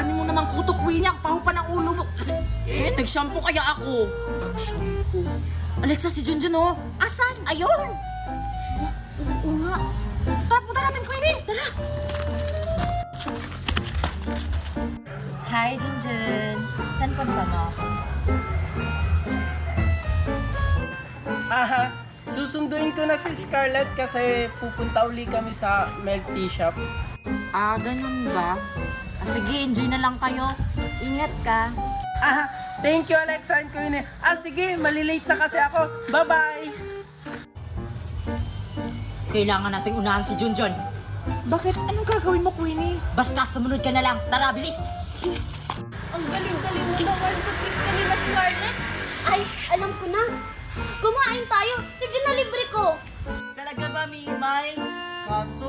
dami mo namang kutok, Queenie. Ang paho pa ng ulo mo. Nag-shampoo kaya ako. Shampoo. Alexa, si Junjun oh. Asan? Ayun! Oo nga. Tara, punta natin, Queenie. Tara. Hi, Junjun. Saan punta mo? Susunduin ko na si Scarlett kasi pupunta uli kami sa milk tea shop. Ganun ba? Sige, enjoy na lang kayo. Ingat ka. Thank you Alexa and Queenie. Sige, malilate na kasi ako. Bye-bye! Kailangan nating unahan si Junjun. Bakit? Anong gagawin mo, Queenie? Basta sumunod ka na lang. Tara, bilis! Ang galing-galing mo naman sa quiz kanina, Scarlett. Ay, alam ko na. Kumain tayo. Sige na, libre ko. Talaga ba, Mimay? Kaso,